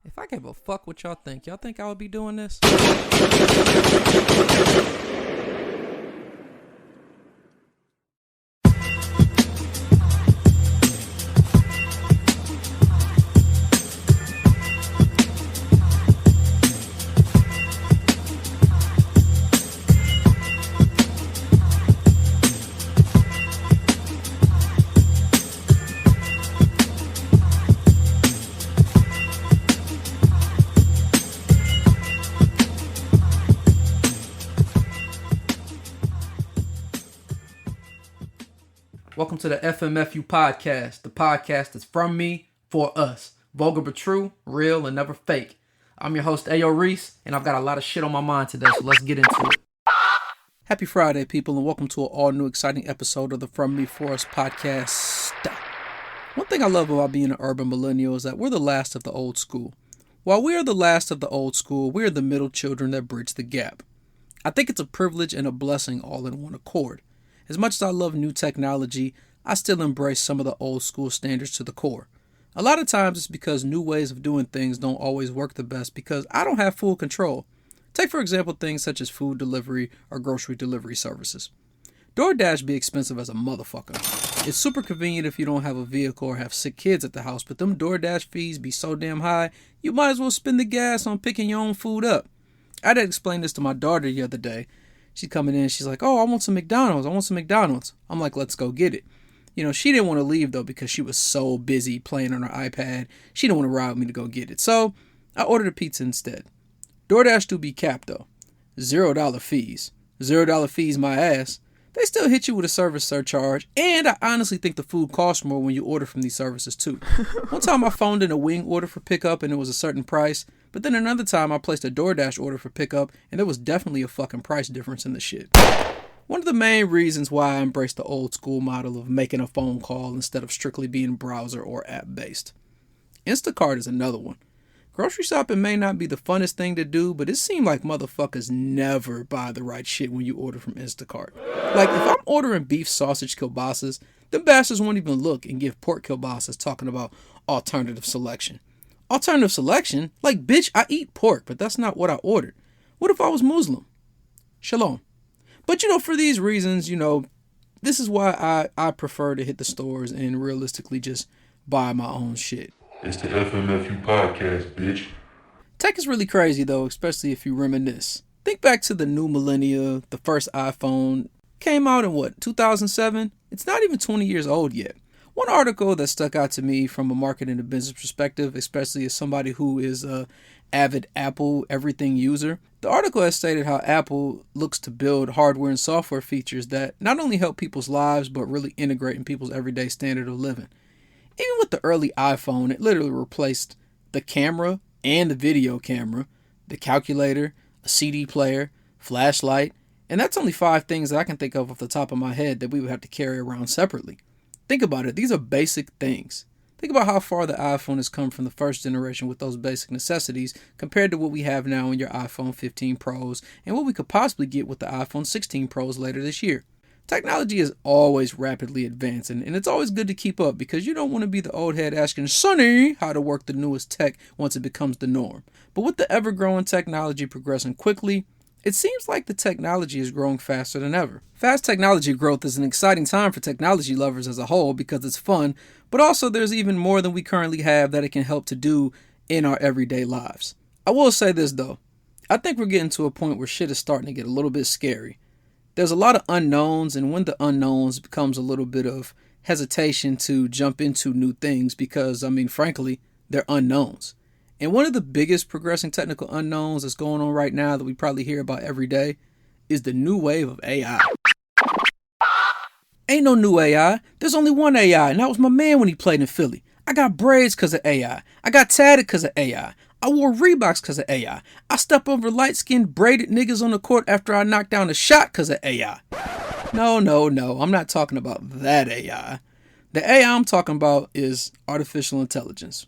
If I gave a fuck what y'all think I would be doing this? Welcome to the FMFU podcast, the podcast that's from me, for us. Vulgar but true, real and never fake. I'm your host, Reese, and I've got a lot of shit on my mind today, so let's get into it. Happy Friday, people, and welcome to an all-new exciting episode of the From Me For Us podcast. One thing I love about being an urban millennial is that we're the last of the old school. While we are the last of the old school, we are the middle children that bridge the gap. I think it's a privilege and a blessing all in one accord. As much as I love new technology, I still embrace some of the old school standards to the core. A lot of times it's because new ways of doing things don't always work the best because I don't have full control. Take for example things such as food delivery or grocery delivery services. DoorDash be expensive as a motherfucker. It's super convenient if you don't have a vehicle or have sick kids at the house, but them DoorDash fees be so damn high, you might as well spend the gas on picking your own food up. I had to explain this to my daughter the other day. She's coming in, she's like, oh, I want some McDonald's. I'm like, let's go get it. You know, she didn't want to leave, though, because she was so busy playing on her iPad. She didn't want to ride with me to go get it. So I ordered a pizza instead. DoorDash do be capped, though. $0 fees. $0 fees my ass. They still hit you with a service surcharge. And I honestly think the food costs more when you order from these services, too. One time I phoned in a wing order for pickup and it was a certain price. But then another time I placed a DoorDash order for pickup and there was definitely a fucking price difference in the shit. One of the main reasons why I embrace the old school model of making a phone call instead of strictly being browser or app based. Instacart is another one. Grocery shopping may not be the funnest thing to do, but it seems like motherfuckers never buy the right shit when you order from Instacart. Like if I'm ordering beef sausage kielbasa's, them bastards won't even look and give pork kielbasa's talking about alternative selection. Alternative selection? Like, bitch, I eat pork, but that's not what I ordered. What if I was Muslim? Shalom. But, for these reasons, this is why I prefer to hit the stores and realistically just buy my own shit. It's the FMFU podcast, bitch. Tech is really crazy, though, especially if you reminisce. Think back to the new millennia, the first iPhone came out in 2007? It's not even 20 years old yet. One article that stuck out to me from a marketing and business perspective, especially as somebody who is a avid Apple everything user, the article has stated how Apple looks to build hardware and software features that not only help people's lives, but really integrate in people's everyday standard of living. Even with the early iPhone, it literally replaced the camera and the video camera, the calculator, a CD player, flashlight, and that's only 5 things that I can think of off the top of my head that we would have to carry around separately. Think about it. These are basic things. Think about how far the iPhone has come from the first generation with those basic necessities compared to what we have now in your iPhone 15 Pros and what we could possibly get with the iPhone 16 Pros later this year. Technology is always rapidly advancing, and it's always good to keep up because you don't want to be the old head asking Sonny how to work the newest tech once it becomes the norm. But with the ever-growing technology progressing quickly, it seems like the technology is growing faster than ever. Fast technology growth is an exciting time for technology lovers as a whole because it's fun, but also there's even more than we currently have that it can help to do in our everyday lives. I will say this though, I think we're getting to a point where shit is starting to get a little bit scary. There's a lot of unknowns, and when the unknowns becomes a little bit of hesitation to jump into new things because, frankly, they're unknowns. And one of the biggest progressing technical unknowns that's going on right now that we probably hear about every day is the new wave of AI. Ain't no new AI. There's only one AI, and that was my man when he played in Philly. I got braids because of AI. I got tatted because of AI. I wore Reeboks because of AI. I stepped over light-skinned braided niggas on the court after I knocked down a shot because of AI. No. I'm not talking about that AI. The AI I'm talking about is artificial intelligence.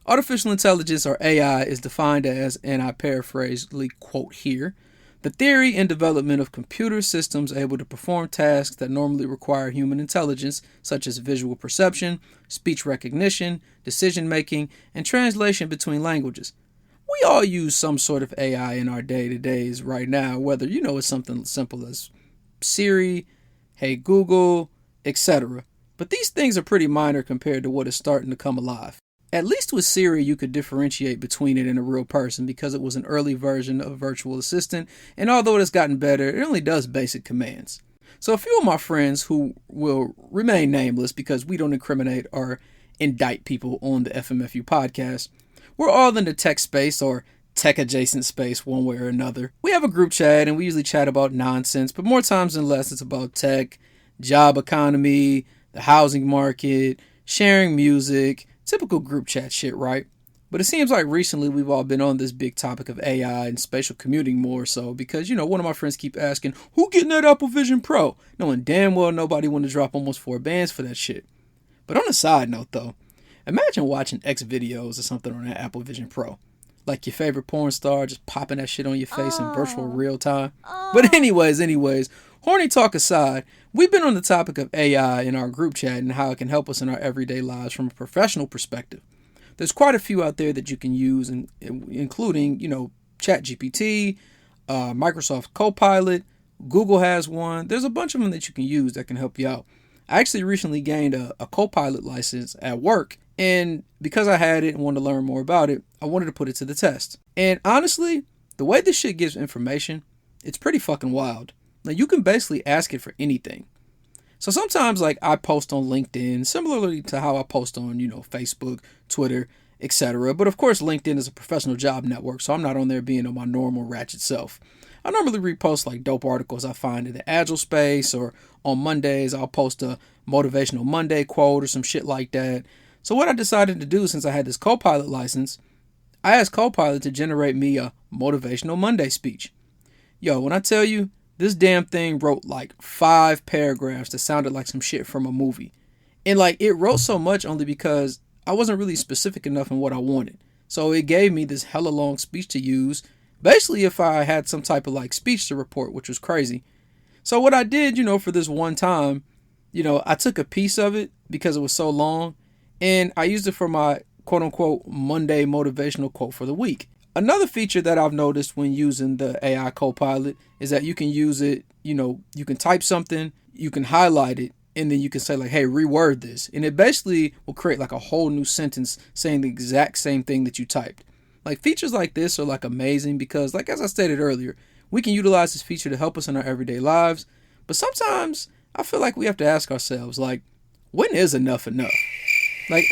Artificial intelligence, or AI, is defined as, and I paraphrasely quote here, The theory and development of computer systems able to perform tasks that normally require human intelligence, such as visual perception, speech recognition, decision making, and translation between languages. We all use some sort of AI in our day-to-days right now, whether it's something simple as Siri, Hey Google, etc. But these things are pretty minor compared to what is starting to come alive. At least with Siri, you could differentiate between it and a real person because it was an early version of a virtual assistant, and although it has gotten better, it only does basic commands. So a few of my friends who will remain nameless because we don't incriminate or indict people on the FMFU podcast, we're all in the tech space or tech adjacent space one way or another. We have a group chat and we usually chat about nonsense, but more times than less it's about tech, job economy, the housing market, sharing music, typical group chat shit, right? But it seems like recently we've all been on this big topic of AI and spatial commuting more so because, one of my friends keep asking, who getting that Apple Vision Pro? Knowing damn well nobody want to drop almost $4 for that shit. But on a side note though, imagine watching X videos or something on that Apple Vision Pro. Like your favorite porn star just popping that shit on your face in virtual real time. But anyways, horny talk aside, we've been on the topic of AI in our group chat and how it can help us in our everyday lives from a professional perspective. There's quite a few out there that you can use, including, ChatGPT, Microsoft Copilot, Google has one. There's a bunch of them that you can use that can help you out. I actually recently gained a Copilot license at work, and because I had it and wanted to learn more about it, I wanted to put it to the test. And honestly, the way this shit gives information, it's pretty fucking wild. Now, you can basically ask it for anything. So sometimes, I post on LinkedIn, similarly to how I post on, Facebook, Twitter, etc. But of course, LinkedIn is a professional job network, so I'm not on there being on my normal ratchet self. I normally repost, dope articles I find in the Agile space, or on Mondays, I'll post a Motivational Monday quote or some shit like that. So what I decided to do since I had this Copilot license, I asked Copilot to generate me a Motivational Monday speech. Yo, when I tell you, this damn thing wrote 5 paragraphs that sounded like some shit from a movie. And it wrote so much only because I wasn't really specific enough in what I wanted. So it gave me this hella long speech to use, basically if I had some type of speech to report, which was crazy. So what I did, for this one time, I took a piece of it because it was so long and I used it for my quote unquote Monday motivational quote for the week. Another feature that I've noticed when using the AI Copilot is that you can use it, you can type something, you can highlight it, and then you can say hey, reword this. And it basically will create a whole new sentence saying the exact same thing that you typed. Features like this are amazing because as I stated earlier, we can utilize this feature to help us in our everyday lives. But sometimes I feel we have to ask ourselves, when is enough enough?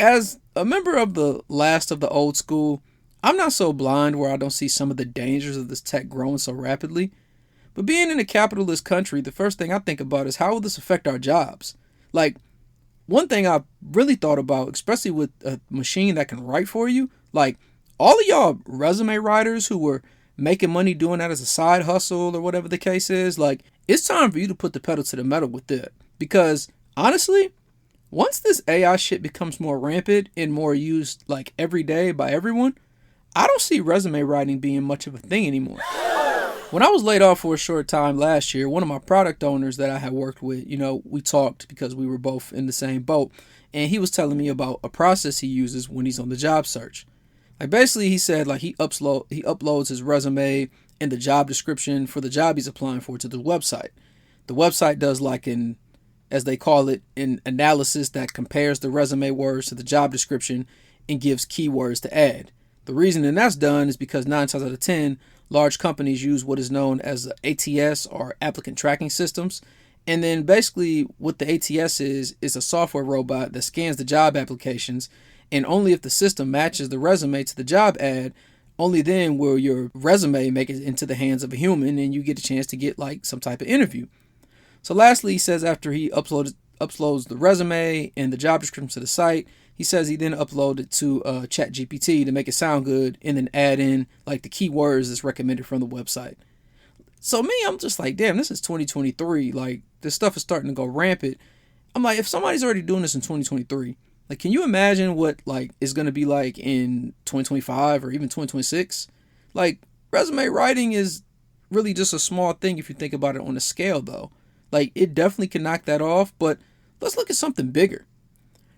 As a member of the last of the old school, I'm not so blind where I don't see some of the dangers of this tech growing so rapidly. But being in a capitalist country, the first thing I think about is how will this affect our jobs? One thing I've really thought about, especially with a machine that can write for you, all of y'all resume writers who were making money doing that as a side hustle or whatever the case is, it's time for you to put the pedal to the metal with that. Because honestly, once this AI shit becomes more rampant and more used every day by everyone, I don't see resume writing being much of a thing anymore. When I was laid off for a short time last year, one of my product owners that I had worked with, we talked because we were both in the same boat, and he was telling me about a process he uses when he's on the job search. Basically, he said he uploads his resume and the job description for the job he's applying for to the website. The website does an, as they call it, an analysis that compares the resume words to the job description and gives keywords to add. The reason that's done is because 9 times out of 10, large companies use what is known as ATS or applicant tracking systems. And then basically what the ATS is a software robot that scans the job applications. And only if the system matches the resume to the job ad, only then will your resume make it into the hands of a human and you get a chance to get some type of interview. So lastly, he says after he uploads the resume and the job description to the site, he says he then uploaded it to ChatGPT to make it sound good and then add in the keywords that's recommended from the website. So me, I'm just damn, this is 2023. This stuff is starting to go rampant. I'm if somebody's already doing this in 2023, can you imagine what is going to be in 2025 or even 2026? Resume writing is really just a small thing if you think about it on a scale, though. Like, it definitely can knock that off, but let's look at something bigger.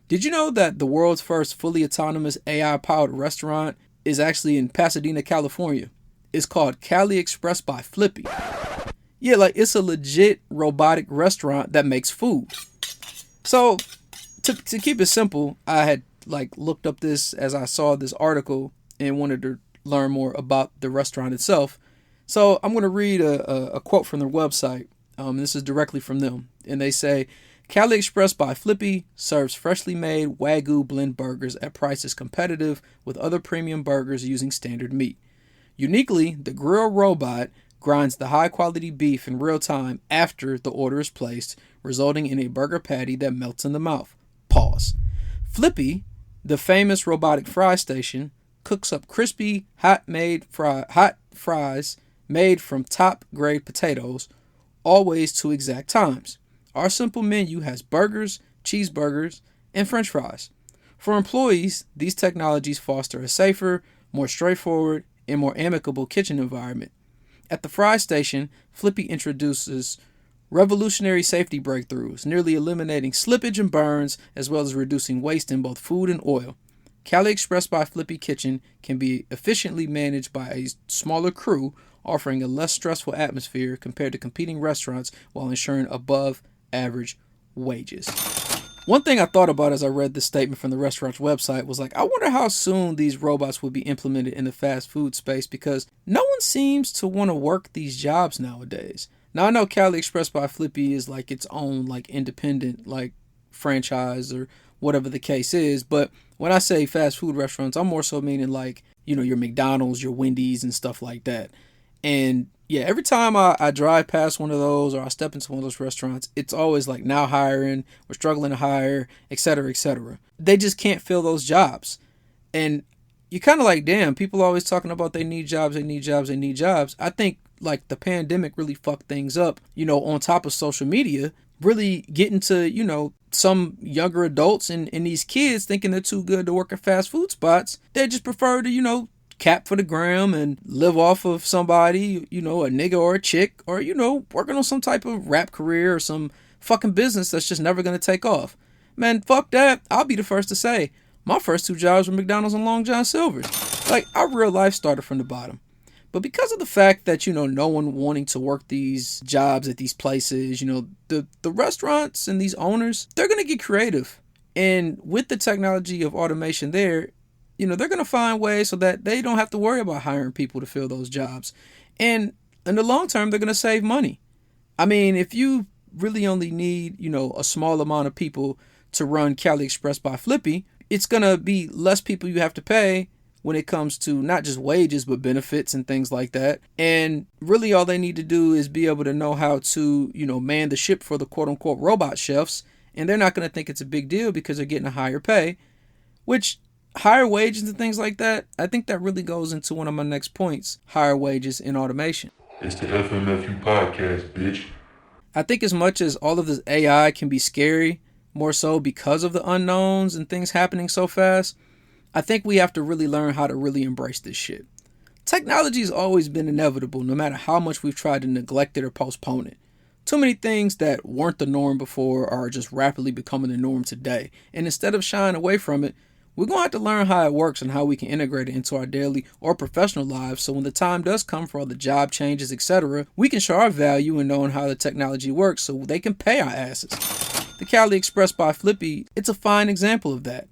Did you know that the world's first fully autonomous AI-powered restaurant is actually in Pasadena, California? It's called Cali Express by Flippy. Yeah, like, it's a legit robotic restaurant that makes food. So, to keep it simple, I had like looked up this as I saw this article and wanted to learn more about the restaurant itself. So I'm going to read a quote from their website. This is directly from them. And they say, Cali Express by Flippy serves freshly made Wagyu blend burgers at prices competitive with other premium burgers using standard meat. Uniquely, the grill robot grinds the high-quality beef in real time after the order is placed, resulting in a burger patty that melts in the mouth. Pause. Flippy, the famous robotic fry station, cooks up crispy, hot fries made from top-grade potatoes, always to exact times. Our simple menu has burgers, cheeseburgers, and french fries. For employees, these technologies foster a safer, more straightforward, and more amicable kitchen environment. At the fry station, Flippy introduces revolutionary safety breakthroughs, nearly eliminating slippage and burns, as well as reducing waste in both food and oil. Cali Express by Flippy Kitchen can be efficiently managed by a smaller crew, offering a less stressful atmosphere compared to competing restaurants while ensuring above average wages. One thing I thought about as I read this statement from the restaurant's website was like, I wonder how soon these robots will be implemented in the fast food space, because no one seems to want to work these jobs nowadays. Now, I know Cali Express by Flippy is like its own like independent like franchise or whatever the case is, but when I say fast food restaurants, I'm more so meaning like, you know, your McDonald's, your Wendy's and stuff like that. And yeah, every time I drive past one of those or I step into one of those restaurants, it's always like, now hiring, we're struggling to hire, etc., etc. They just can't fill those jobs. And you're kind of like, damn, people are always talking about they need jobs, they need jobs, they need jobs. I think like the pandemic really fucked things up, you know, on top of social media, really getting to, you know, some younger adults and these kids thinking they're too good to work at fast food spots. They just prefer to, you know, cap for the gram and live off of somebody, you know, a nigga or a chick, or, you know, working on some type of rap career or some fucking business that's just never going to take off. Man, fuck that. I'll be the first to say, my first two jobs were McDonald's and Long John Silver's. Like, our real life started from the bottom. But because of the fact that, you know, no one wanting to work these jobs at these places, you know, the restaurants and these owners, they're going to get creative. And with the technology of automation there, you know, they're going to find ways so that they don't have to worry about hiring people to fill those jobs. And in the long term, they're going to save money. I mean, if you really only need, you know, a small amount of people to run Cali Express by Flippy, it's going to be less people you have to pay when it comes to not just wages, but benefits and things like that. And really all they need to do is be able to know how to, you know, man the ship for the quote unquote robot chefs. And they're not going to think it's a big deal because they're getting a higher pay, which higher wages and things like that, I think that really goes into one of my next points, higher wages in automation. It's the FMFU podcast, bitch. I think as much as all of this AI can be scary, more so because of the unknowns and things happening so fast, I think we have to really learn how to really embrace this shit. Technology has always been inevitable, no matter how much we've tried to neglect it or postpone it. Too many things that weren't the norm before are just rapidly becoming the norm today. And instead of shying away from it, we're going to have to learn how it works and how we can integrate it into our daily or professional lives, so when the time does come for all the job changes, etc., we can show our value in knowing how the technology works so they can pay our asses. The Cali Express by Flippy, it's a fine example of that.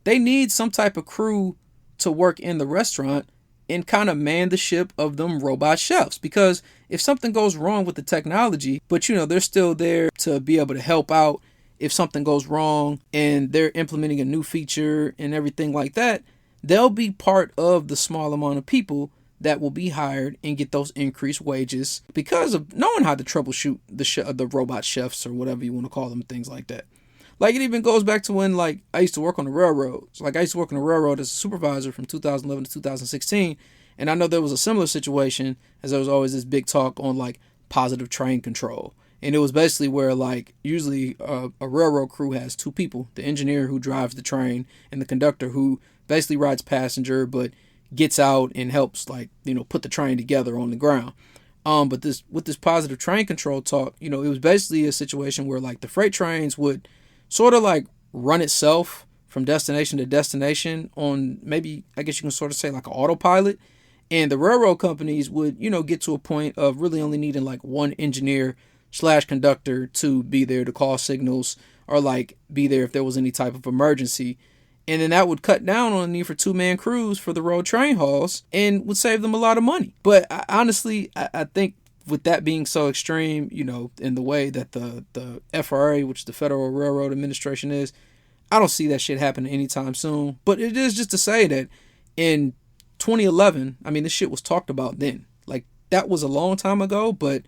They need some type of crew to work in the restaurant and kind of man the ship of them robot chefs, because if something goes wrong with the technology, but you know, they're still there to be able to help out if something goes wrong and they're implementing a new feature and everything like that, they'll be part of the small amount of people that will be hired and get those increased wages because of knowing how to troubleshoot the robot chefs or whatever you want to call them, things like that. Like, it even goes back to when, like, I used to work on the railroads. Like, I used to work on the railroad as a supervisor from 2011 to 2016. And I know there was a similar situation, as there was always this big talk on, like, positive train control. And it was basically where, like, usually a railroad crew has two people, the engineer who drives the train and the conductor who basically rides passenger but gets out and helps, like, you know, put the train together on the ground. But this with this positive train control talk, it was basically a situation where like the freight trains would sort of like run itself from destination to destination on, maybe I guess you can sort of say like an autopilot. And the railroad companies would, get to a point of really only needing like one engineer slash conductor to be there to call signals or like be there if there was any type of emergency. And then that would cut down on the need for two-man crews for the road train hauls and would save them a lot of money. But I think with that being so extreme, in the way that the FRA, which the Federal Railroad Administration is, I don't see that shit happening anytime soon. But it is just to say that in 2011, I mean, this shit was talked about then. Like, that was a long time ago, but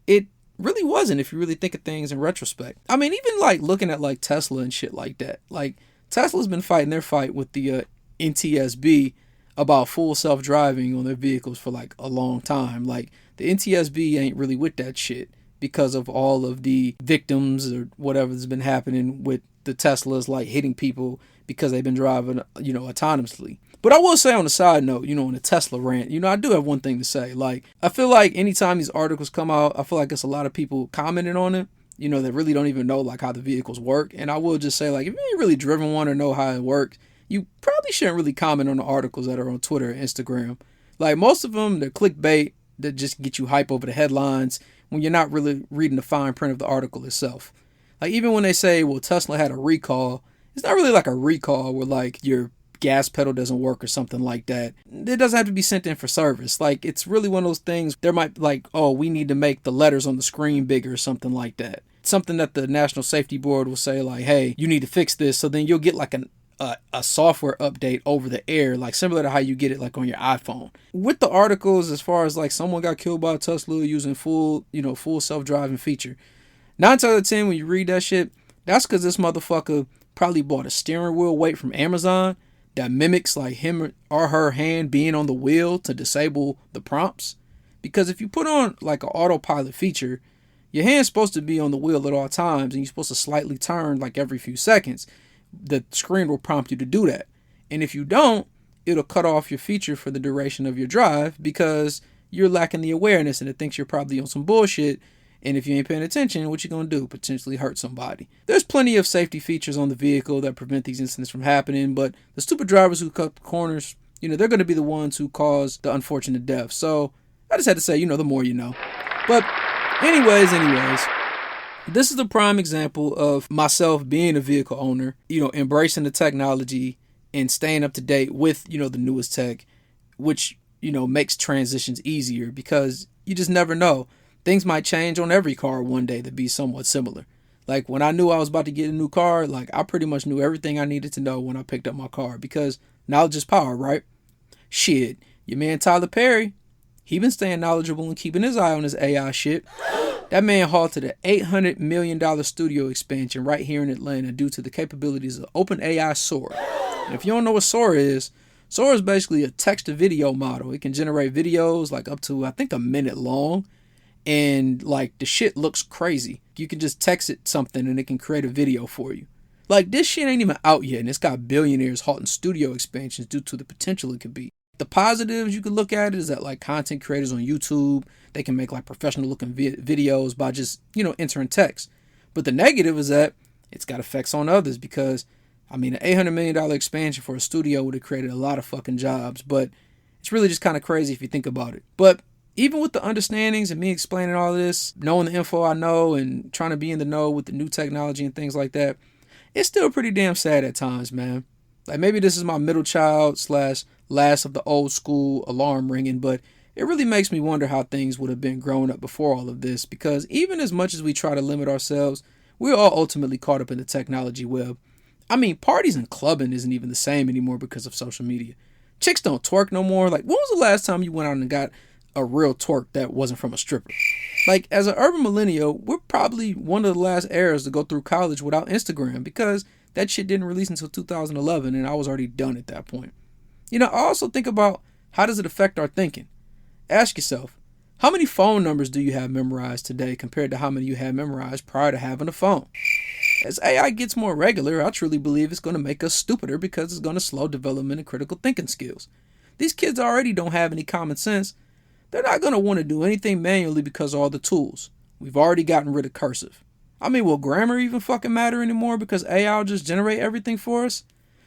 it really wasn't if you really think of things in retrospect. I mean, even like looking at like Tesla and shit like that. Like, Tesla's been fighting their fight with the NTSB about full self-driving on their vehicles for like a long time. Like, the NTSB ain't really with that shit because of all of the victims or whatever's been happening with the Teslas, like hitting people because they've been driving, autonomously. But I will say on a side note, on the Tesla rant, I do have one thing to say. Like, I feel like anytime these articles come out, I feel like it's a lot of people commenting on it, that really don't even know like how the vehicles work. And I will just say, like, if you ain't really driven one or know how it works, you probably shouldn't really comment on the articles that are on Twitter and Instagram. Like, most of them, they're clickbait that just get you hype over the headlines when you're not really reading the fine print of the article itself. Like, even when they say, well, Tesla had a recall, it's not really like a recall where like your gas pedal doesn't work or something like that. It doesn't have to be sent in for service. Like, it's really one of those things. There might like, oh, we need to make the letters on the screen bigger or something like that. Something that the National Safety Board will say like, hey, you need to fix this. So then you'll get like a software update over the air, like similar to how you get it like on your iPhone. With the articles, as far as like someone got killed by a Tesla using full self-driving feature, 9 times out of 10 when you read that shit, that's because this motherfucker probably bought a steering wheel weight from Amazon that mimics like him or her hand being on the wheel to disable the prompts. Because if you put on like an autopilot feature, your hand's supposed to be on the wheel at all times and you're supposed to slightly turn like every few seconds. The screen will prompt you to do that. And if you don't, it'll cut off your feature for the duration of your drive because you're lacking the awareness and it thinks you're probably on some bullshit. And if you ain't paying attention, what you gonna do? Potentially hurt somebody. There's plenty of safety features on the vehicle that prevent these incidents from happening, but the stupid drivers who cut the corners, they're gonna be the ones who cause the unfortunate death. So I just had to say, the more you know. But anyways, this is the prime example of myself being a vehicle owner, embracing the technology and staying up to date with, the newest tech, which, makes transitions easier because you just never know. Things might change on every car one day to be somewhat similar. Like when I knew I was about to get a new car, like I pretty much knew everything I needed to know when I picked up my car because knowledge is power, right? Shit, your man Tyler Perry, he been staying knowledgeable and keeping his eye on his AI shit. That man halted an $800 million studio expansion right here in Atlanta due to the capabilities of OpenAI Sora. And if you don't know what Sora is basically a text-to-video model. It can generate videos like up to, I think, a minute long. And like the shit looks crazy. You can just text it something and it can create a video for you. Like this shit ain't even out yet and it's got billionaires halting studio expansions due to the potential it could be. The positives you could look at is that like content creators on YouTube, they can make like professional looking videos by just, entering text. But the negative is that it's got effects on others because, an $800 million expansion for a studio would have created a lot of fucking jobs. But it's really just kind of crazy if you think about it. But even with the understandings and me explaining all this, knowing the info I know and trying to be in the know with the new technology and things like that, it's still pretty damn sad at times, man. Like maybe this is my middle child / last of the old school alarm ringing, but it really makes me wonder how things would have been growing up before all of this because even as much as we try to limit ourselves, we're all ultimately caught up in the technology web. Parties and clubbing isn't even the same anymore because of social media. Chicks don't twerk no more. Like when was the last time you went out and got a real twerk that wasn't from a stripper? Like as an urban millennial, we're probably one of the last eras to go through college without Instagram because that shit didn't release until 2011 and I was already done at that point. I also think about how does it affect our thinking? Ask yourself, how many phone numbers do you have memorized today compared to how many you had memorized prior to having a phone? As AI gets more regular, I truly believe it's going to make us stupider because it's going to slow development and critical thinking skills. These kids already don't have any common sense. they're not going to want to do anything manually because of all the tools. We've already gotten rid of cursive. I mean, will grammar even fucking matter anymore because AI will just generate everything for us?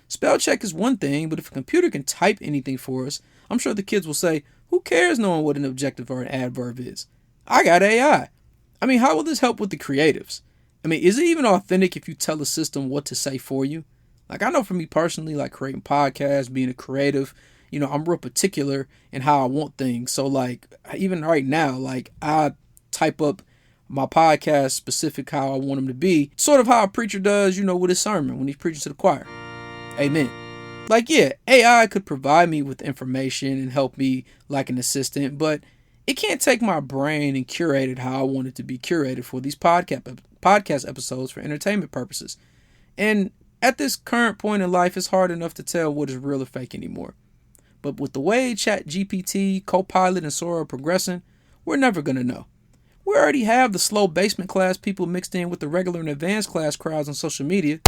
Spell check is one thing, but if a computer can type anything for us, I'm sure the kids will say, who cares knowing what an objective or an adverb is? I got AI. I mean, how will this help with the creatives? I mean, is it even authentic if you tell the system what to say for you? Like, I know for me personally, like creating podcasts, being a creative, I'm real particular in how I want things. So, like, even right now, like, I type up my podcast specific how I want them to be, sort of how a preacher does, with his sermon when he's preaching to the choir. Amen. Like, yeah, AI could provide me with information and help me like an assistant, but it can't take my brain and curate it how I want it to be curated for these podcast episodes for entertainment purposes. And at this current point in life, it's hard enough to tell what is real or fake anymore. But with the way ChatGPT, Copilot, and Sora are progressing, we're never going to know. We already have the slow basement class people mixed in with the regular and advanced class crowds on social media.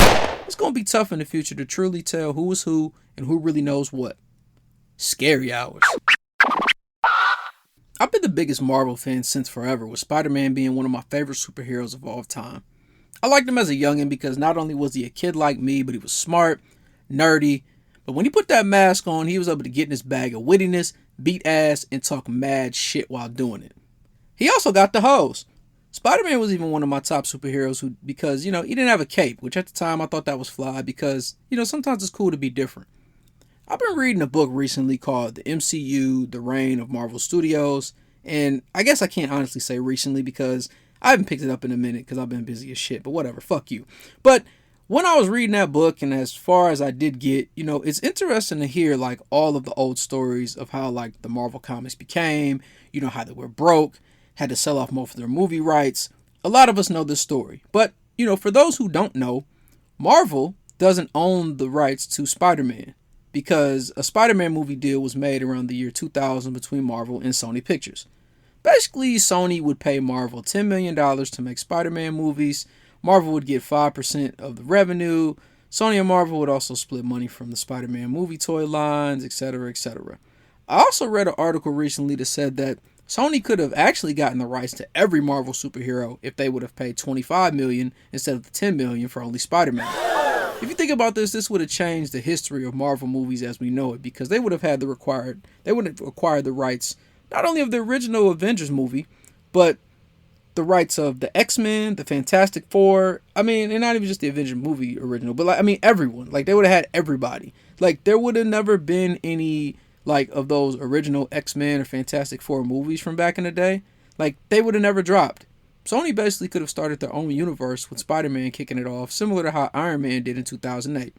It's going to be tough in the future to truly tell who is who and who really knows what. Scary hours. I've been the biggest Marvel fan since forever, with Spider-Man being one of my favorite superheroes of all time. I liked him as a youngin' because not only was he a kid like me, but he was smart, nerdy. But when he put that mask on, he was able to get in his bag of wittiness, beat ass, and talk mad shit while doing it. He also got the hose. Spider-Man was even one of my top superheroes because, he didn't have a cape, which at the time I thought that was fly because, sometimes it's cool to be different. I've been reading a book recently called The MCU, The Reign of Marvel Studios, and I guess I can't honestly say recently because I haven't picked it up in a minute because I've been busy as shit, but whatever, fuck you. But when I was reading that book, and as far as I did get, it's interesting to hear like all of the old stories of how like the Marvel comics became, how they were broke, had to sell off most of their movie rights. A lot of us know this story, but for those who don't know, Marvel doesn't own the rights to Spider-Man because a Spider-Man movie deal was made around the year 2000 between Marvel and Sony Pictures. Basically, Sony would pay Marvel $10 million to make Spider-Man movies. Marvel would get 5% of the revenue. Sony and Marvel would also split money from the Spider-Man movie toy lines, etc., etc. I also read an article recently that said that Sony could have actually gotten the rights to every Marvel superhero if they would have paid $25 million instead of the $10 million for only Spider-Man. If you think about this would have changed the history of Marvel movies as we know it because they would have acquired the rights not only of the original Avengers movie, but the rights of the X-Men, the Fantastic Four. I mean, and not even just the Avengers movie original, but everyone. Like, they would have had everybody. Like, there would have never been any like of those original X-Men or Fantastic Four movies from back in the day. Like, they would have never dropped. Sony basically could have started their own universe with Spider-Man kicking it off, similar to how Iron Man did in 2008.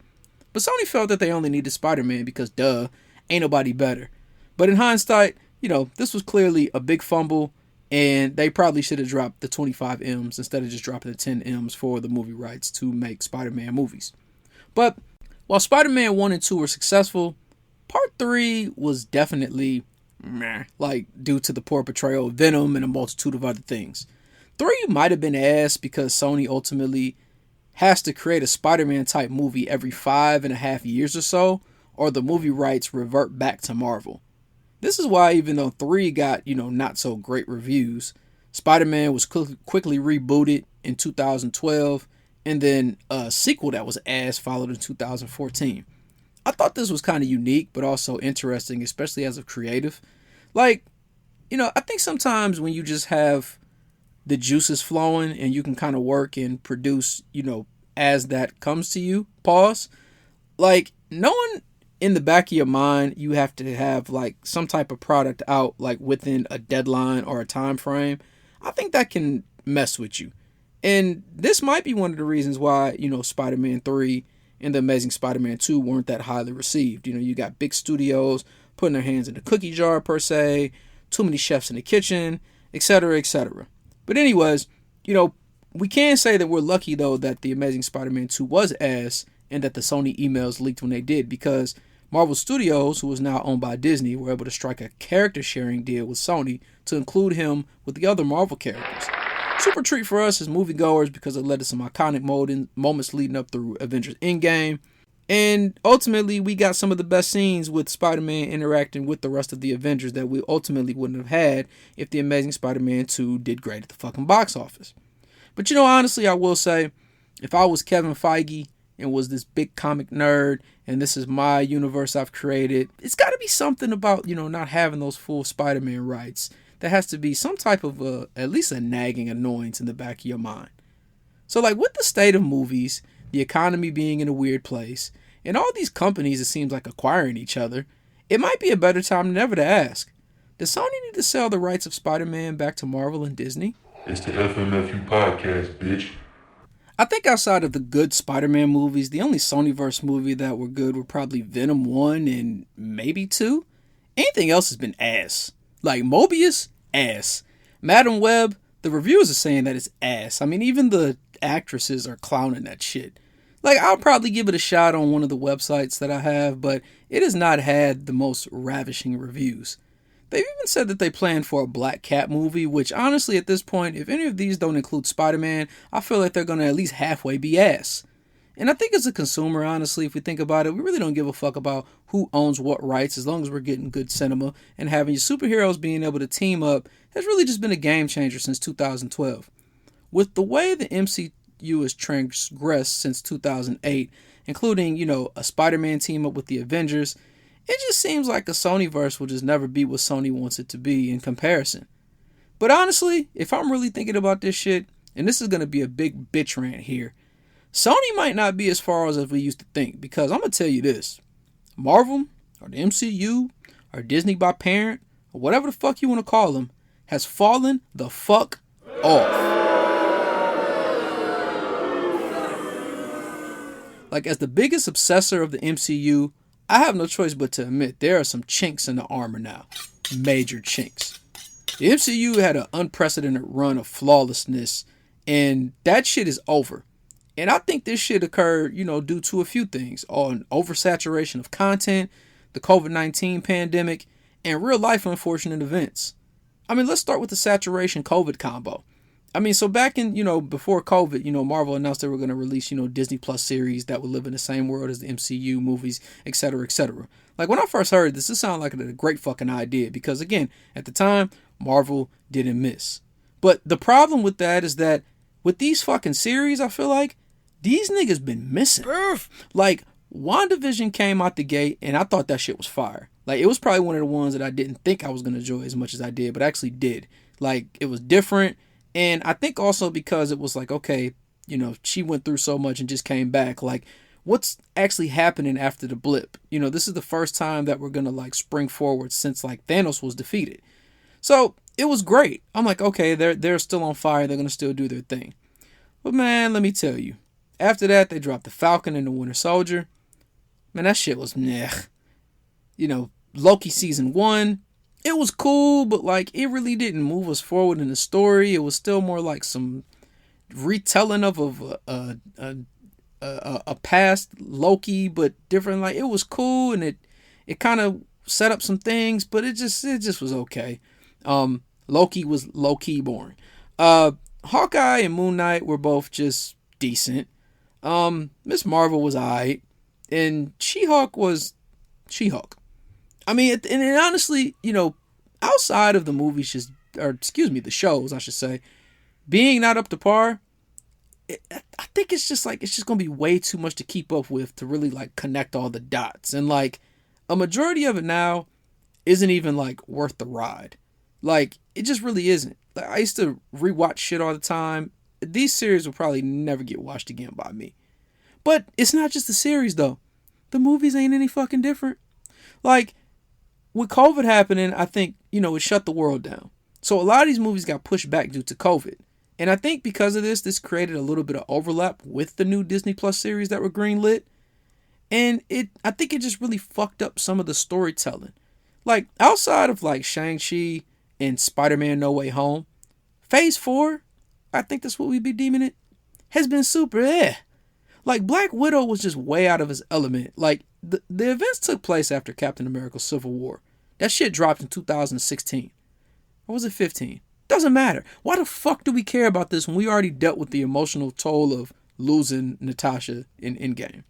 But Sony felt that they only needed Spider-Man because, duh, ain't nobody better. But in hindsight, this was clearly a big fumble, and they probably should have dropped the 25 M's instead of just dropping the 10 M's for the movie rights to make Spider-Man movies. But while Spider-Man 1 and 2 were successful, Part 3 was definitely meh, due to the poor portrayal of Venom and a multitude of other things. 3 might have been ass because Sony ultimately has to create a Spider-Man type movie every 5.5 years or so, or the movie rights revert back to Marvel. This is why even though 3 got, not so great reviews, Spider-Man was quickly rebooted in 2012, and then a sequel that was ass followed in 2014. I thought this was kind of unique, but also interesting, especially as a creative. I think sometimes when you just have the juices flowing and you can kind of work and produce, as that comes to you, knowing in the back of your mind you have to have some type of product out within a deadline or a time frame, I think that can mess with you. And this might be one of the reasons why, Spider-Man 3 and The Amazing Spider-Man 2 weren't that highly received. You got big studios putting their hands in the cookie jar per se, too many chefs in the kitchen, etc., etc. But anyways, we can say that we're lucky though that The Amazing Spider-Man 2 was ass and that the Sony emails leaked when they did, because Marvel Studios, who is now owned by Disney, were able to strike a character sharing deal with Sony to include him with the other Marvel characters. Super treat for us as moviegoers because it led to some iconic moments leading up through Avengers Endgame. And ultimately, we got some of the best scenes with Spider-Man interacting with the rest of the Avengers that we ultimately wouldn't have had if The Amazing Spider-Man 2 did great at the fucking box office. But honestly, I will say, if I was Kevin Feige and was this big comic nerd and this is my universe I've created, it's got to be something about, not having those full Spider-Man rights. There has to be some type of at least a nagging annoyance in the back of your mind. So with the state of movies, the economy being in a weird place, and all these companies it seems like acquiring each other, it might be a better time than ever to ask, does Sony need to sell the rights of Spider-Man back to Marvel and Disney? It's the FMFU podcast, bitch. I think outside of the good Spider-Man movies, the only Sonyverse movie that were good were probably Venom 1 and maybe 2. Anything else has been ass. Like Mobius, ass. Madam Web, the reviews are saying that it's ass. I mean, even the actresses are clowning that shit. I'll probably give it a shot on one of the websites that I have, but it has not had the most ravishing reviews. They've even said that they plan for a Black Cat movie, which honestly at this point, if any of these don't include Spider-Man, I feel like they're going to at least halfway be ass. And I think as a consumer, honestly, if we think about it, we really don't give a fuck about who owns what rights as long as we're getting good cinema, and having your superheroes being able to team up has really just been a game changer since 2012. With the way the MCU has transgressed since 2008, including, a Spider-Man team up with the Avengers, it just seems like a Sonyverse will just never be what Sony wants it to be in comparison. But honestly, if I'm really thinking about this shit, and this is going to be a big bitch rant here, Sony might not be as far as we used to think, because I'm going to tell you this. Marvel, or the MCU, or Disney by parent, or whatever the fuck you want to call them, has fallen the fuck off. As the biggest obsessor of the MCU, I have no choice but to admit there are some chinks in the armor now. Major chinks. The MCU had an unprecedented run of flawlessness, and that shit is over. And I think this shit occurred, due to a few things. An oversaturation of content, the COVID-19 pandemic, and real life unfortunate events. Let's start with the saturation COVID combo. So back in, before COVID, Marvel announced they were going to release, Disney Plus series that would live in the same world as the MCU movies, etc., etc. When I first heard this sounded like a great fucking idea because, again, at the time, Marvel didn't miss. But the problem with that is that with these fucking series, I feel like these niggas been missing. WandaVision came out the gate, and I thought that shit was fire. It was probably one of the ones that I didn't think I was going to enjoy as much as I did, but I actually did. It was different. And I think also because it was okay, she went through so much and just came back. What's actually happening after the blip? This is the first time that we're going to spring forward since Thanos was defeated. So it was great. I'm okay, they're still on fire. They're going to still do their thing. But man, let me tell you, after that, they dropped the Falcon and the Winter Soldier. Man, that shit was meh. Loki season 1. It was cool, but it really didn't move us forward in the story. It was still more some retelling of a past Loki, but different. It was cool, and it kind of set up some things, but it just was okay. Loki was low key boring. Hawkeye and Moon Knight were both just decent. Miss Marvel was alright, and She-Hulk was She-Hulk. And honestly, outside of the movies, the shows, I should say, being not up to par, I think it's just going to be way too much to keep up with to really connect all the dots. And a majority of it now isn't even worth the ride. It just really isn't. I used to rewatch shit all the time. These series will probably never get watched again by me. But it's not just the series though. The movies ain't any fucking different. With COVID happening, I think, it shut the world down. So a lot of these movies got pushed back due to COVID. And I think because of this created a little bit of overlap with the new Disney Plus series that were greenlit. And I think it just really fucked up some of the storytelling. Outside of Shang-Chi and Spider-Man No Way Home, Phase 4, I think that's what we'd be deeming it, has been super Black Widow was just way out of his element. The events took place after Captain America's Civil War. That shit dropped in 2016. Or was it 15? Doesn't matter. Why the fuck do we care about this when we already dealt with the emotional toll of losing Natasha in Endgame?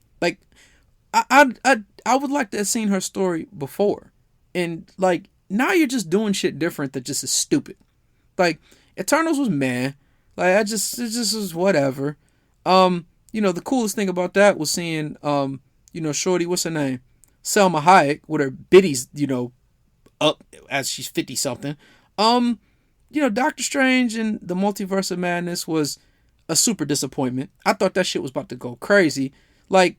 I would like to have seen her story before, and like now you're just doing shit different that just is stupid. Like Eternals was meh. Like it just was whatever. The coolest thing about that was seeing Shorty, what's her name? Selma Hayek with her biddies, up as she's 50 something. Doctor Strange and the Multiverse of Madness was a super disappointment. I thought that shit was about to go crazy. Like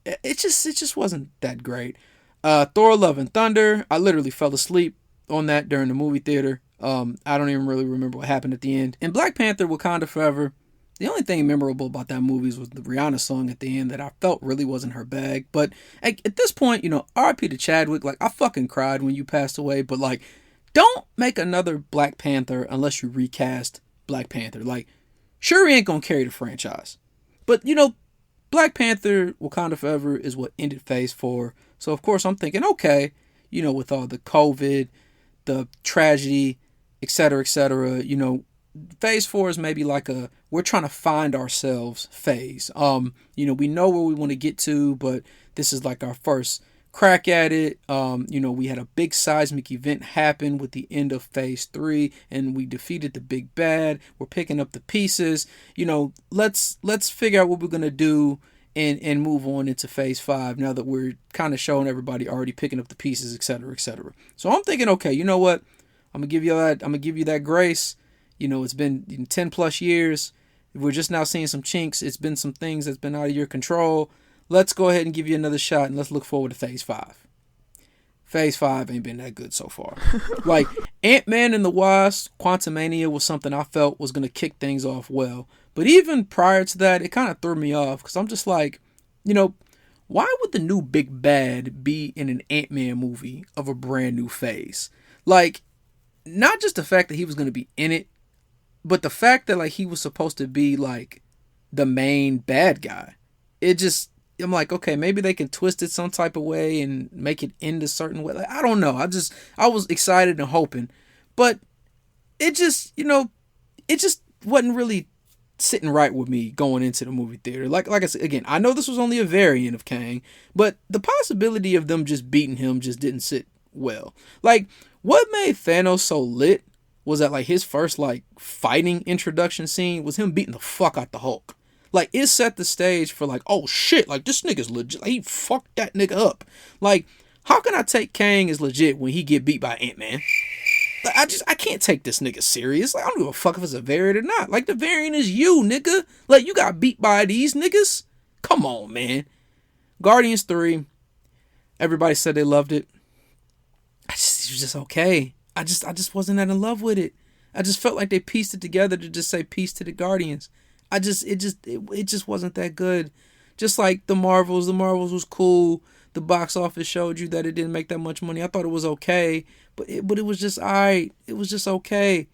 it just wasn't that great. Thor: Love and Thunder, I literally fell asleep on that during the movie theater. I don't even really remember what happened at the end. And Black Panther: Wakanda Forever, the only thing memorable about that movie was the Rihanna song at the end that I felt really wasn't her bag. But at this point, RIP to Chadwick. Like, I fucking cried when you passed away. But, like, don't make another Black Panther unless you recast Black Panther. Like, Shuri ain't gonna carry the franchise. But, Black Panther: Wakanda Forever is what ended Phase 4. So, of course, I'm thinking, okay, with all the COVID, the tragedy, etc., Phase 4 is maybe like we're trying to find ourselves phase. We know where we want to get to, but this is like our first crack at it. We had a big seismic event happen with the end of Phase 3, and we defeated the big bad. We're picking up the pieces. Let's figure out what we're gonna do and move on into Phase 5 now that we're kind of showing everybody already picking up the pieces, etc., etc. So I'm thinking, okay, you know what? I'm gonna give you that grace. It's been 10 plus years. We're just now seeing some chinks. It's been some things that's been out of your control. Let's go ahead and give you another shot, and let's look forward to Phase 5. Phase 5 ain't been that good so far. Like, Ant-Man and the Wasp, Quantumania was something I felt was going to kick things off well. But even prior to that, it kind of threw me off, because I'm just like, why would the new big bad be in an Ant-Man movie of a brand new phase? Like, not just the fact that he was going to be in it, but the fact that, like, he was supposed to be, like, the main bad guy. I'm like, okay, maybe they can twist it some type of way and make it end a certain way. Like, I don't know. I was excited and hoping. But it just wasn't really sitting right with me going into the movie theater. Like I said, again, I know this was only a variant of Kang, but the possibility of them just beating him just didn't sit well. Like, what made Thanos so lit was that, like, his first, like, fighting introduction scene was him beating the fuck out the Hulk. Like, it set the stage for, like, oh shit, like, this nigga's legit. Like, he fucked that nigga up. Like, how can I take Kang as legit when he get beat by Ant-Man? Like, I can't take this nigga serious. Like, I don't give a fuck if it's a variant or not. Like, the variant is you, nigga. Like, you got beat by these niggas? Come on, man. Guardians 3. Everybody said they loved it. It was just okay. I just wasn't that in love with it. I just felt like they pieced it together to just say peace to the Guardians. It just wasn't that good. Just like the Marvels was cool. The box office showed you that it didn't make that much money. I thought it was okay, but it was just alright. It was just okay.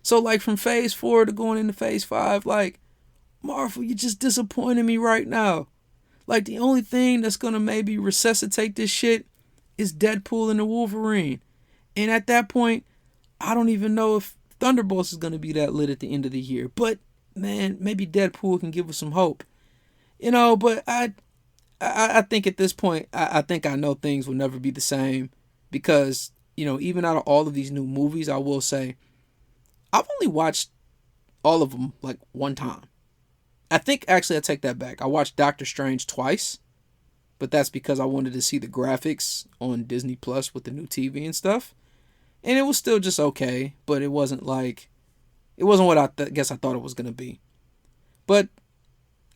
So, like, from Phase 4 to going into Phase 5, like, Marvel, you just disappointing me right now. Like, the only thing that's gonna maybe resuscitate this shit is Deadpool and the Wolverine. And at that point, I don't even know if Thunderbolts is gonna be that lit at the end of the year. But man, maybe Deadpool can give us some hope. But I think at this point, I think I know things will never be the same. Because, even out of all of these new movies, I will say, I've only watched all of them, like, one time. I think, actually, I take that back. I watched Doctor Strange twice. But that's because I wanted to see the graphics on Disney Plus with the new TV and stuff. And it was still just okay. But it wasn't what I guess I thought it was going to be. But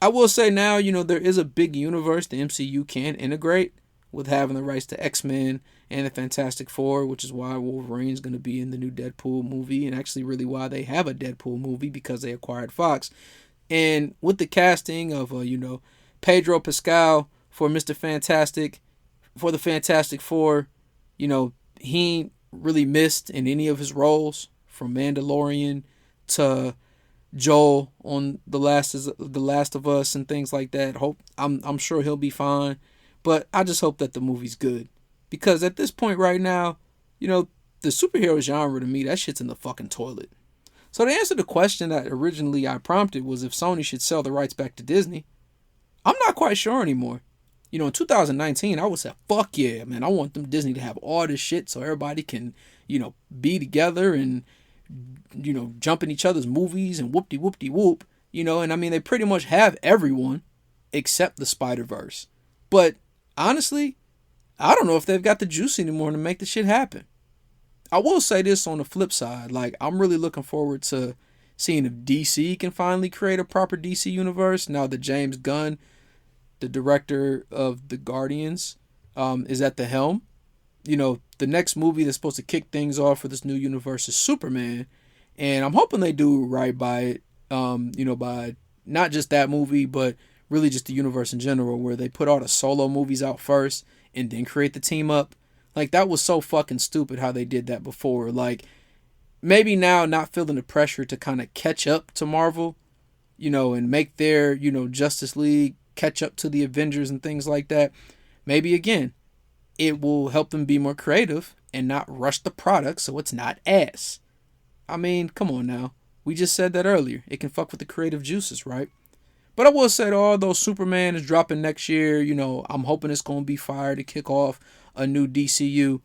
I will say now, there is a big universe the MCU can integrate with having the rights to X-Men and the Fantastic Four, which is why Wolverine's going to be in the new Deadpool movie, and actually really why they have a Deadpool movie, because they acquired Fox. And with the casting of, Pedro Pascal for Mr. Fantastic, for the Fantastic Four, he really missed in any of his roles, from Mandalorian to Joel on The Last of Us and things like that. I'm sure he'll be fine, but I just hope that the movie's good, because at this point right now, the superhero genre to me, that shit's in the fucking toilet. So to answer the question that originally I prompted was if Sony should sell the rights back to Disney, I'm not quite sure anymore. In 2019, I would say, fuck yeah, man. I want them Disney to have all this shit so everybody can, be together and, jump in each other's movies and whoop-de-whoop-de-whoop. And I mean, they pretty much have everyone except the Spider-Verse. But honestly, I don't know if they've got the juice anymore to make the shit happen. I will say this on the flip side. Like, I'm really looking forward to seeing if DC can finally create a proper DC universe now that James Gunn, the director of the Guardians, is at the helm. The next movie that's supposed to kick things off for this new universe is Superman. And I'm hoping they do right by it, by not just that movie, but really just the universe in general, where they put all the solo movies out first and then create the team up. Like, that was so fucking stupid how they did that before. Like, maybe now not feeling the pressure to kind of catch up to Marvel, and make their, Justice League catch up to the Avengers and things like that. Maybe, again, it will help them be more creative and not rush the product so it's not ass. I mean, come on now. We just said that earlier. It can fuck with the creative juices, right? But I will say, although Superman is dropping next year, I'm hoping it's going to be fire to kick off a new DCU.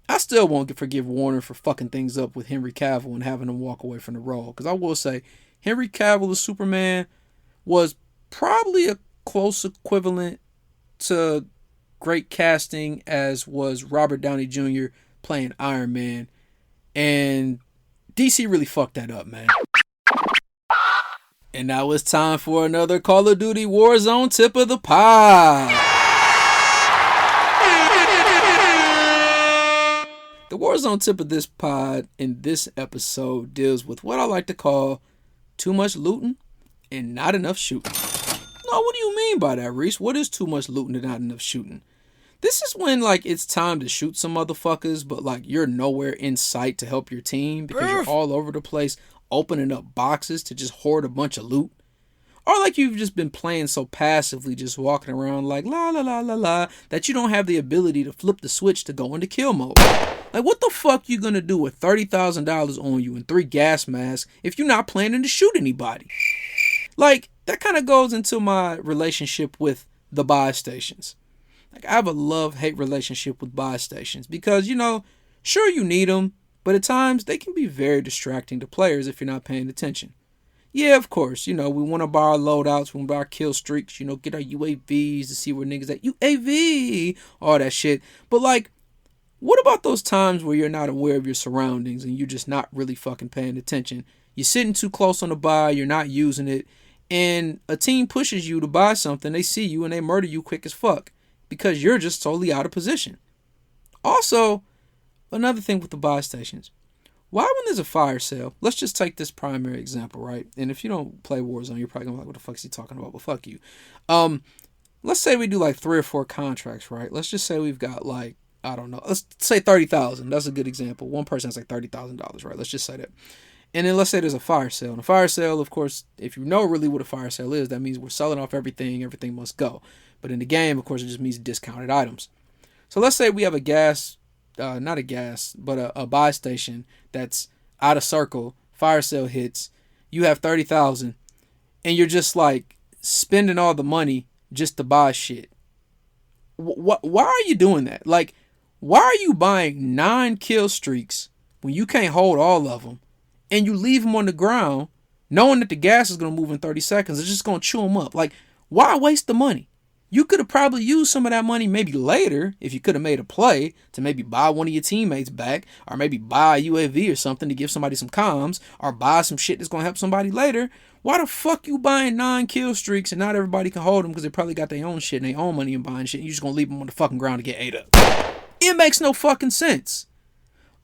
I still won't forgive Warner for fucking things up with Henry Cavill and having him walk away from the role. Because I will say, Henry Cavill as Superman was probably a close equivalent to great casting as was Robert Downey Jr. playing Iron Man. And DC really fucked that up, man. And now it's time for another Call of Duty Warzone Tip of the Pod. The Warzone Tip of this pod in this episode deals with what I like to call too much looting and not enough shooting. No, what do you mean by that, Reese? What is too much looting and not enough shooting? This is when, it's time to shoot some motherfuckers, but, you're nowhere in sight to help your team because you're all over the place opening up boxes to just hoard a bunch of loot. Or, you've just been playing so passively, just walking around la la la la la, that you don't have the ability to flip the switch to go into kill mode. What the fuck you gonna do with $30,000 on you and 3 gas masks if you're not planning to shoot anybody? That kind of goes into my relationship with the buy stations. I have a love-hate relationship with buy stations because, sure you need them, but at times they can be very distracting to players if you're not paying attention. Yeah, of course, we want to buy our loadouts, we want to buy our kill streaks, get our UAVs to see where niggas at. UAV! All that shit. But, what about those times where you're not aware of your surroundings and you're just not really fucking paying attention? You're sitting too close on the buy, you're not using it, and a team pushes you to buy something, they see you, and they murder you quick as fuck because you're just totally out of position. Also, another thing with the buy stations. Why when there's a fire sale, let's just take this primary example, right? And if you don't play Warzone, you're probably going to be like, what the fuck is he talking about? But fuck you. Let's say we do 3 or 4 contracts, right? Let's just say we've got I don't know. Let's say 30,000. That's a good example. One person has $30,000, right? Let's just say that. And then let's say there's a fire sale. And a fire sale, of course, if you know really what a fire sale is, that means we're selling off everything. Everything must go. But in the game, of course, it just means discounted items. So let's say we have a buy station that's out of circle. Fire sale hits. You have 30,000, and you're just spending all the money just to buy shit. Why are you doing that? Why are you buying 9 kill streaks when you can't hold all of them, and you leave them on the ground, knowing that the gas is gonna move in 30 seconds? It's just gonna chew them up. Why waste the money? You could have probably used some of that money maybe later if you could have made a play to maybe buy one of your teammates back, or maybe buy a UAV or something to give somebody some comms, or buy some shit that's going to help somebody later. Why the fuck you buying 9 kill streaks and not everybody can hold them because they probably got their own shit and their own money and buying shit, and you just going to leave them on the fucking ground to get ate up? It makes no fucking sense.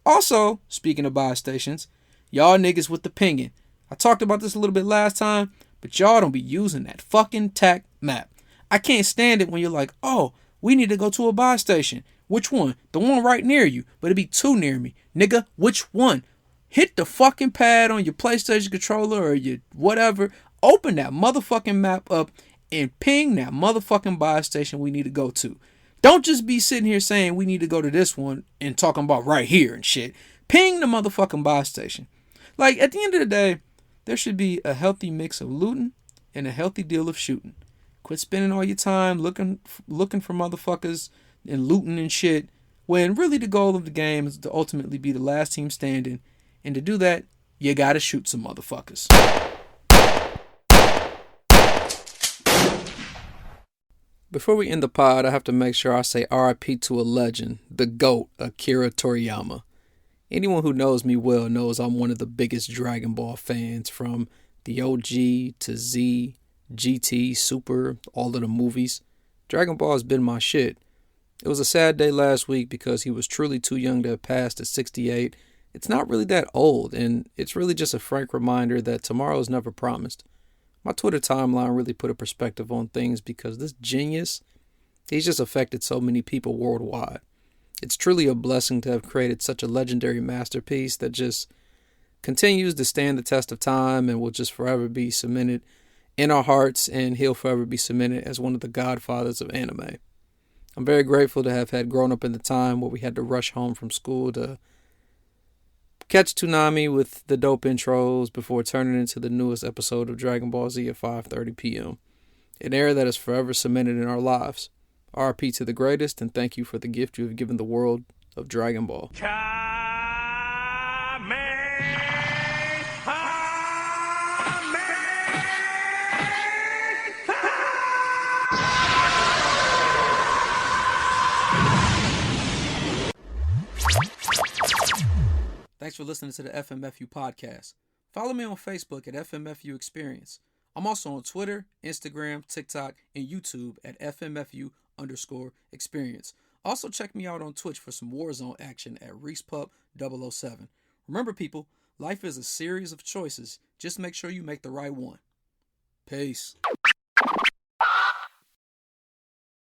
Also, speaking of buy stations, y'all niggas with the pinging. I talked about this a little bit last time, but y'all don't be using that fucking TAC map. I can't stand it when you're like, oh, we need to go to a buy station. Which one? The one right near you, but it'd be 2 near me. Nigga, which one? Hit the fucking pad on your PlayStation controller or your whatever. Open that motherfucking map up and ping that motherfucking buy station we need to go to. Don't just be sitting here saying we need to go to this one and talking about right here and shit. Ping the motherfucking buy station. At the end of the day, there should be a healthy mix of looting and a healthy deal of shooting. Quit spending all your time looking for motherfuckers and looting and shit, when really the goal of the game is to ultimately be the last team standing. And to do that, you gotta shoot some motherfuckers. Before we end the pod, I have to make sure I say RIP to a legend, the GOAT, Akira Toriyama. Anyone who knows me well knows I'm one of the biggest Dragon Ball fans, from the OG to Z, GT, Super, all of the movies. Dragon Ball has been my shit. It was a sad day last week because he was truly too young to have passed at 68. It's not really that old, and it's really just a frank reminder that tomorrow is never promised. My Twitter timeline really put a perspective on things because this genius, he's just affected so many people worldwide. It's truly a blessing to have created such a legendary masterpiece that just continues to stand the test of time and will just forever be cemented in our hearts, and he'll forever be cemented as one of the godfathers of anime. I'm very grateful to have had grown up in the time where we had to rush home from school to catch Toonami with the dope intros before turning into the newest episode of Dragon Ball Z at 5:30 p.m. An era that is forever cemented in our lives. RIP to the greatest, and thank you for the gift you have given the world of Dragon Ball. Thanks for listening to the FMFU podcast. Follow me on Facebook at FMFU Experience. I'm also on Twitter, Instagram, TikTok, and YouTube at FMFU_experience. Also check me out on Twitch for some Warzone action at ReesePup007. Remember, people, life is a series of choices. Just make sure you make the right one. Peace.